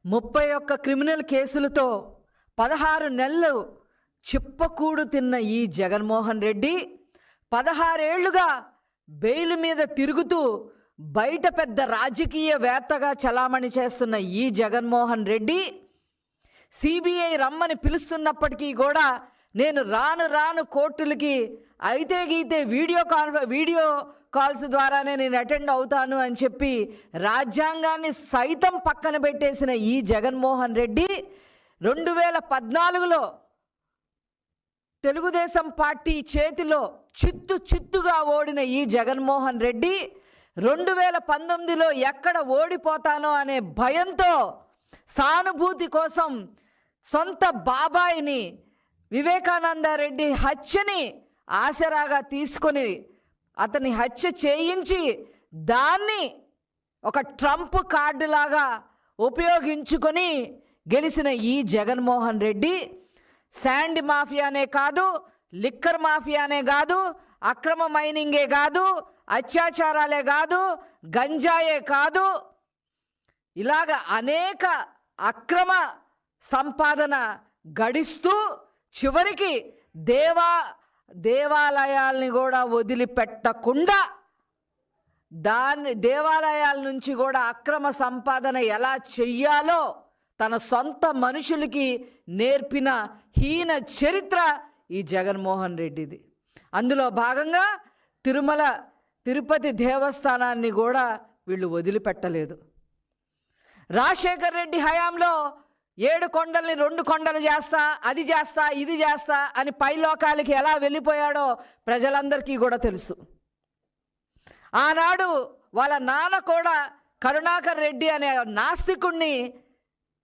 31 criminal కేసులతో 16 నెలలు చిప్పకూడు తిన్న ఈ జగన్మోహన్ రెడ్డి 16 ఏళ్లుగా బెయిల్ మీద తిరుగుతూ బయట పెద్ద రాజకీయవేత్తగా చలామణి చేస్తున్న ఈ జగన్మోహన్ రెడ్డి సిబిఐ రమ్మని పిలుస్తున్నప్పటికీ కూడా నేను రాను కోర్టులకి అయితే గీతే వీడియో కాల్స్ ద్వారానే నేను అటెండ్ అవుతాను అని చెప్పి రాజ్యాంగాన్ని సైతం పక్కన పెట్టేసిన ఈ జగన్మోహన్ రెడ్డి 2014లో తెలుగుదేశం పార్టీ చేతిలో చిత్తుగా ఓడిన ఈ జగన్మోహన్ రెడ్డి 2019లో ఎక్కడ ఓడిపోతానో అనే భయంతో సానుభూతి కోసం సొంత బాబాయిని వివేకానందరెడ్డి హత్యని ఆసరాగా తీసుకొని అతని హత్య చేయించి దాన్ని ఒక ట్రంప్ కార్డులాగా ఉపయోగించుకొని గెలిచిన ఈ జగన్మోహన్ రెడ్డి శాండ్ మాఫియానే కాదు, లిక్కర్ మాఫియానే కాదు, అక్రమ మైనింగే కాదు, అత్యాచారాలే కాదు, గంజాయే కాదు, ఇలాగ అనేక అక్రమ సంపాదన గడిస్తూ చివరికి దేవాలయాల్ని కూడా వదిలిపెట్టకుండా దేవాలయాల నుంచి కూడా అక్రమ సంపాదన ఎలా చెయ్యాలో తన సొంత మనుషులకి నేర్పిన హీన చరిత్ర ఈ జగన్మోహన్ రెడ్డిది. అందులో భాగంగా తిరుపతి దేవస్థానాన్ని కూడా వీళ్ళు వదిలిపెట్టలేదు. రాజశేఖర్ రెడ్డి హయాంలో 7 కొండల్ని 2 కొండలు చేస్తా, అది చేస్తా, ఇది చేస్తా అని పైలోకాలకి ఎలా వెళ్ళిపోయాడో ప్రజలందరికీ కూడా తెలుసు. ఆనాడు వాళ్ళ నాన్న కూడా కరుణాకర్ రెడ్డి అనే నాస్తికుణ్ణి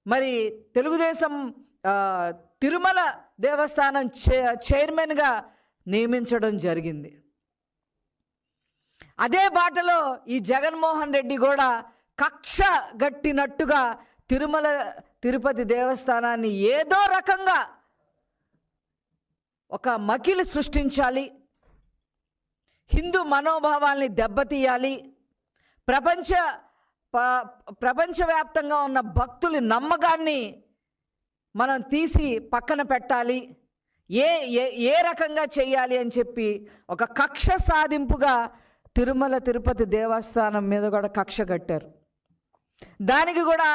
మరి తెలుగుదేశం తిరుమల దేవస్థానం చైర్మన్గా నియమించడం జరిగింది. అదే బాటలో ఈ జగన్మోహన్ రెడ్డి కూడా కక్ష గట్టినట్టుగా తిరుపతి దేవస్థానాన్ని ఏదో రకంగా ఒక మకిలి సృష్టించాలి, హిందూ మనోభావాల్ని దెబ్బతీయాలి, ప్రపంచవ్యాప్తంగా ఉన్న భక్తుల నమ్మకాన్ని మనం తీసి పక్కన పెట్టాలి, ఏ రకంగా చేయాలి అని చెప్పి ఒక కక్ష సాధింపుగా తిరుపతి దేవస్థానం మీద కూడా కక్ష కట్టారు. దానికి కూడా